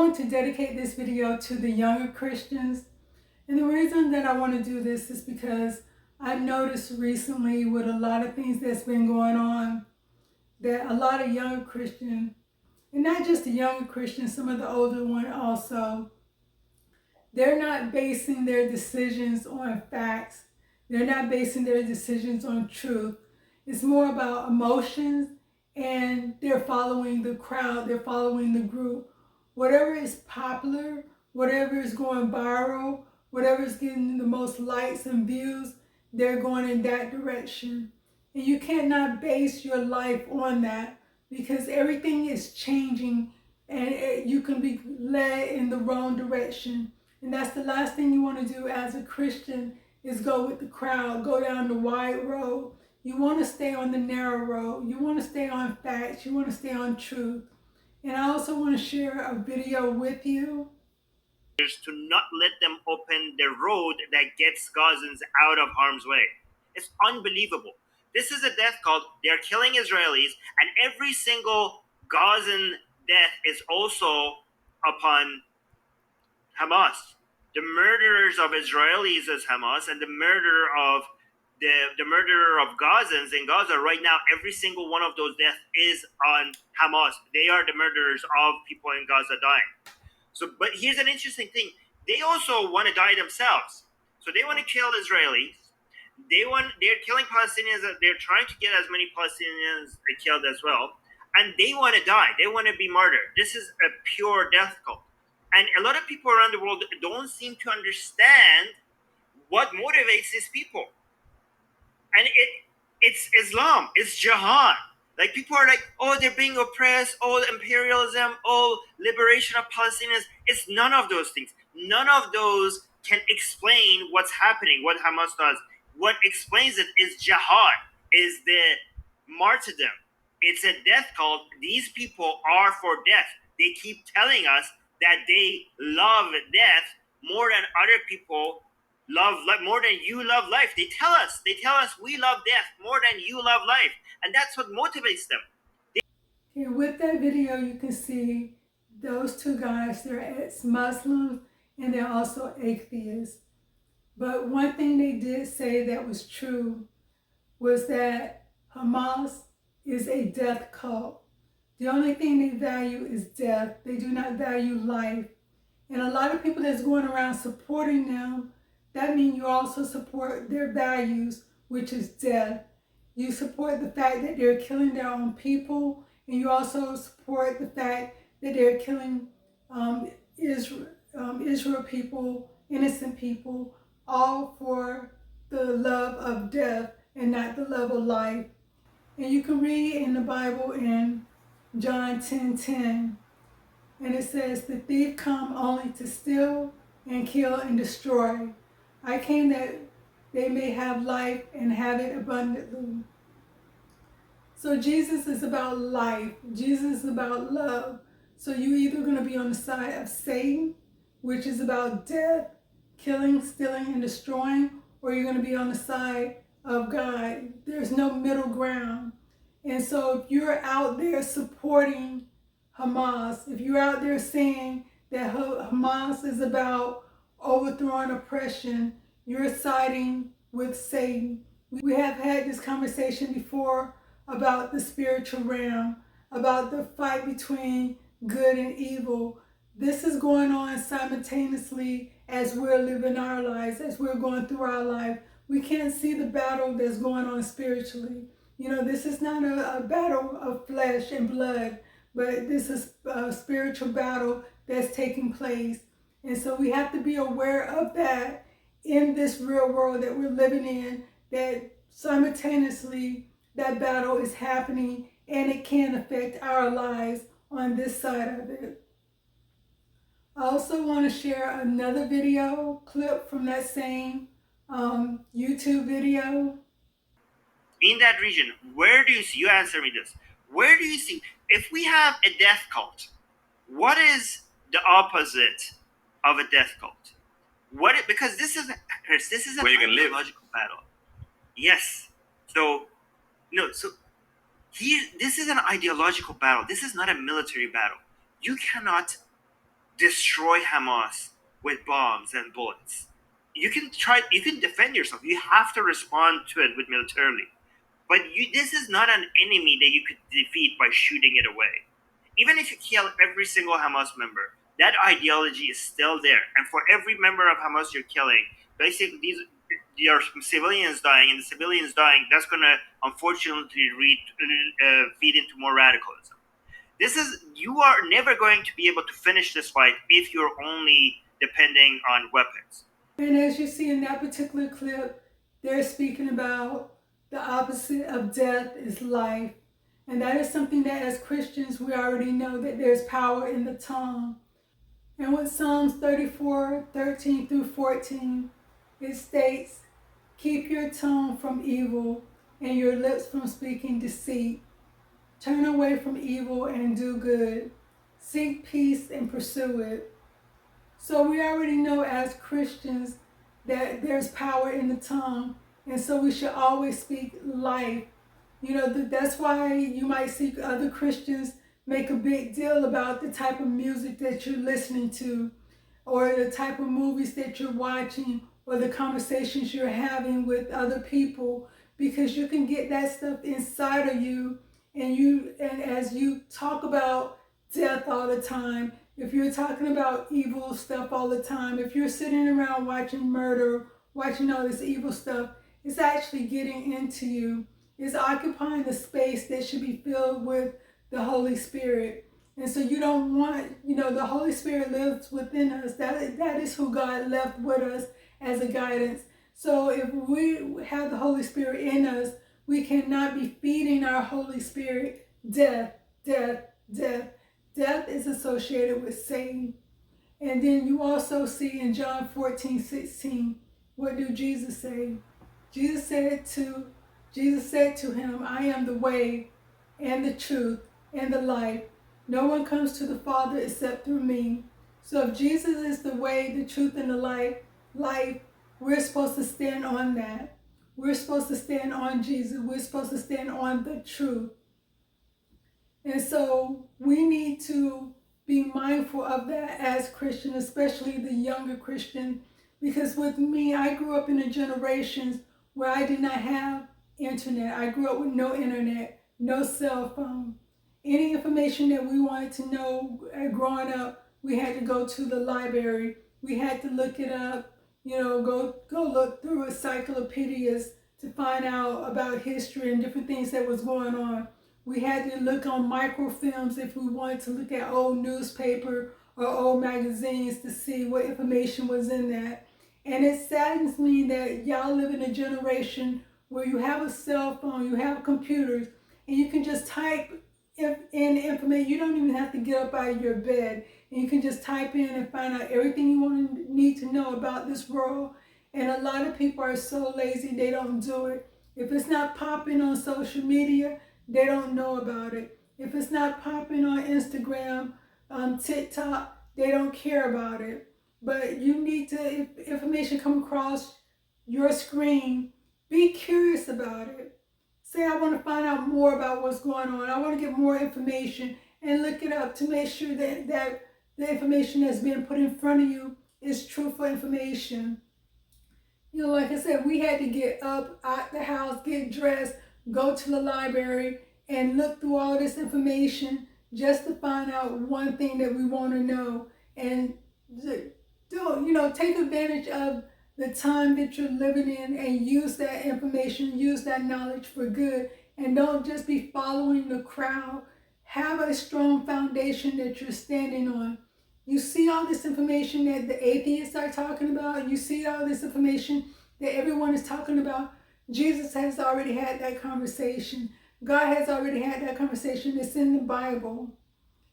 want to dedicate this video to the younger Christians. And the reason that I want to do this is because I noticed recently with a lot of things that's been going on that a lot of younger Christians, and not just the younger Christians, some of the older ones also, they're not basing their decisions on facts. They're not basing their decisions on truth. It's more about emotions, and they're following the crowd. They're following the group. Whatever is popular, whatever is going viral, whatever is getting the most likes and views, they're going in that direction. And you cannot base your life on that, because everything is changing and you can be led in the wrong direction. And that's the last thing you want to do as a Christian, is go with the crowd, go down the wide road. You want to stay on the narrow road. You want to stay on facts. You want to stay on truth. And I also want to share a video with you. To not let them open the road that gets Gazans out of harm's way. It's unbelievable. This is a death cult. They're killing Israelis, and every single Gazan death is also upon Hamas. The murderers of Israelis is Hamas, and the murderer of Gazans in Gaza right now, every single one of those deaths is on Hamas. They are the murderers of people in Gaza dying. So, but here's an interesting thing. They also want to die themselves. So they want to kill Israelis. They're killing Palestinians. They're trying to get as many Palestinians killed as well. And they want to die. They want to be martyred. This is a pure death cult. And a lot of people around the world don't seem to understand what motivates these people. And it's Islam. It's jihad. Like, people are like, oh, they're being oppressed, oh, imperialism, oh, liberation of Palestinians. It's none of those things. None of those can explain what's happening, what Hamas does. What explains it is jihad, is the martyrdom. It's a death cult. These people are for death. They keep telling us that they love death more than other people love life, more than you love life. They tell us we love death more than you love life. And that's what motivates them. Here with that video, you can see those two guys, they're ex-Muslims and they're also atheists. But one thing they did say that was true was that Hamas is a death cult. The only thing they value is death. They do not value life. And a lot of people that's going around supporting them, that means you also support their values, which is death. You support the fact that they're killing their own people, and you also support the fact that they're killing Israel people, innocent people, all for the love of death and not the love of life. And you can read in the Bible in John 10:10, and it says, "The thief come only to steal and kill and destroy. I came that they may have life and have it abundantly." So Jesus is about life. Jesus is about love. So you're either going to be on the side of Satan, which is about death, killing, stealing, and destroying, or you're going to be on the side of God. There's no middle ground. And so if you're out there supporting Hamas, if you're out there saying that Hamas is about overthrowing oppression, you're siding with Satan. We have had this conversation before about the spiritual realm, about the fight between good and evil. This is going on simultaneously as we're living our lives, as we're going through our life. We can't see the battle that's going on spiritually. You know, this is not a battle of flesh and blood, but this is a spiritual battle that's taking place. And so we have to be aware of that in this real world that we're living in, that simultaneously that battle is happening and it can affect our lives on this side of it. I also want to share another video clip from that same YouTube video. In that region, where do you see, you answer me this, where do you see, if we have a death cult, what is the opposite of a death cult? Because this is an ideological battle. Yes. So here, this is an ideological battle. This is not a military battle. You cannot destroy Hamas with bombs and bullets. You can defend yourself. You have to respond to it with militarily. But this is not an enemy that you could defeat by shooting it away. Even if you kill every single Hamas member, that ideology is still there. And for every member of Hamas you're killing, basically there are civilians dying, and the civilians dying, that's going to unfortunately feed into more radicalism. You are never going to be able to finish this fight if you're only depending on weapons. And as you see in that particular clip, they're speaking about the opposite of death is life. And that is something that as Christians, we already know that there's power in the tongue. And with Psalms 34:13-14, it states, keep your tongue from evil and your lips from speaking deceit. Turn away from evil and do good. Seek peace and pursue it. So we already know as Christians that there's power in the tongue. And so we should always speak life. That's why you might see other Christians make a big deal about the type of music that you're listening to, or the type of movies that you're watching, or the conversations you're having with other people, because you can get that stuff inside of you, and as you talk about death all the time, if you're talking about evil stuff all the time, if you're sitting around watching murder, watching all this evil stuff, it's actually getting into you. It's occupying the space that should be filled with the Holy Spirit. And so you don't want, the Holy Spirit lives within us. That is who God left with us as a guidance. So if we have the Holy Spirit in us, we cannot be feeding our Holy Spirit death, death, death. Death is associated with Satan. And then you also see in John 14:16, what do Jesus say? Jesus said to him, I am the way and the truth and the life. No one comes to the Father except through me. So if Jesus is the way, the truth, and the life, we're supposed to stand on that. We're supposed to stand on Jesus. We're supposed to stand on the truth. And so we need to be mindful of that as Christians, especially the younger Christian, because with me, I grew up in a generation where I did not have internet. I grew up with no internet, no cell phone. Any information that we wanted to know growing up, we had to go to the library. We had to look it up, go look through encyclopedias to find out about history and different things that was going on. We had to look on microfilms if we wanted to look at old newspaper or old magazines to see what information was in that. And it saddens me that y'all live in a generation where you have a cell phone, you have computers, and you can just type in information. You don't even have to get up out of your bed. And you can just type in and find out everything you need to know about this world. And a lot of people are so lazy, they don't do it. If it's not popping on social media, they don't know about it. If it's not popping on Instagram, TikTok, they don't care about it. But you need to, if information come across your screen, be curious about it. Say, I want to find out more about what's going on. I want to get more information, and look it up to make sure that the information that's being put in front of you is truthful information. Like I said, we had to get up out the house, get dressed, go to the library, and look through all this information just to find out one thing that we want to know. And take advantage of the time that you're living in and use that information, use that knowledge for good. And don't just be following the crowd. Have a strong foundation that you're standing on. You see all this information that the atheists are talking about. You see all this information that everyone is talking about. Jesus has already had that conversation. God has already had that conversation. It's in the Bible.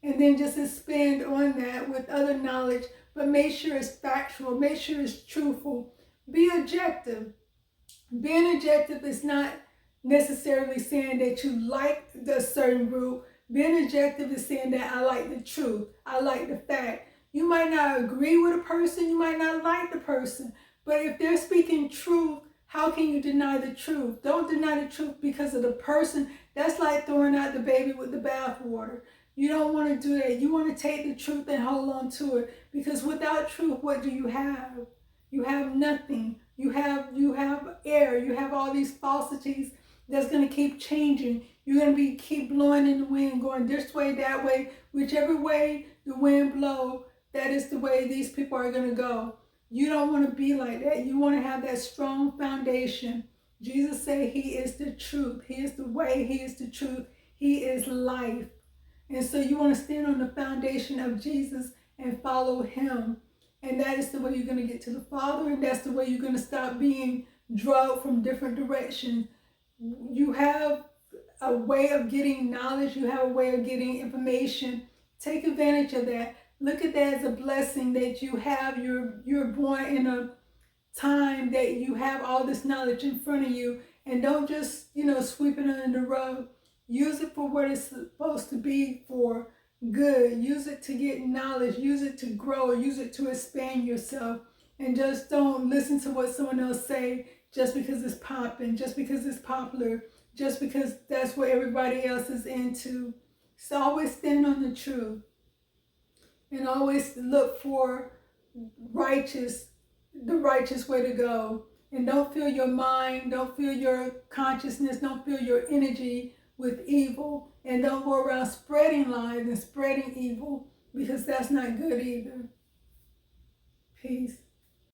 And then just expand on that with other knowledge, but make sure it's factual. Make sure it's truthful. Be objective. Being objective is not necessarily saying that you like a certain group. Being objective is saying that I like the truth. I like the fact. You might not agree with a person. You might not like the person. But if they're speaking truth, how can you deny the truth? Don't deny the truth because of the person. That's like throwing out the baby with the bathwater. You don't want to do that. You want to take the truth and hold on to it. Because without truth, what do you have? You have nothing. You have air. You have all these falsities that's going to keep changing. You're going to keep blowing in the wind, going this way, that way. Whichever way the wind blows, that is the way these people are going to go. You don't want to be like that. You want to have that strong foundation. Jesus said he is the truth. He is the way. He is the truth. He is life. And so you want to stand on the foundation of Jesus and follow him. And that is the way you're going to get to the Father. And that's the way you're going to stop being drugged from different directions. You have a way of getting knowledge. You have a way of getting information. Take advantage of that. Look at that as a blessing that you have. You're born in a time that you have all this knowledge in front of you. And don't just, sweep it under the rug. Use it for what it's supposed to be for good. Use it to get knowledge. Use it to grow. Use it to expand yourself. And just don't listen to what someone else say just because it's popping, just because it's popular, just because that's what everybody else is into. So always stand on the truth. And always look for the righteous way to go. And don't fill your mind, don't fill your consciousness, don't fill your energy with evil, and don't go around spreading lies and spreading evil, because that's not good either. Peace.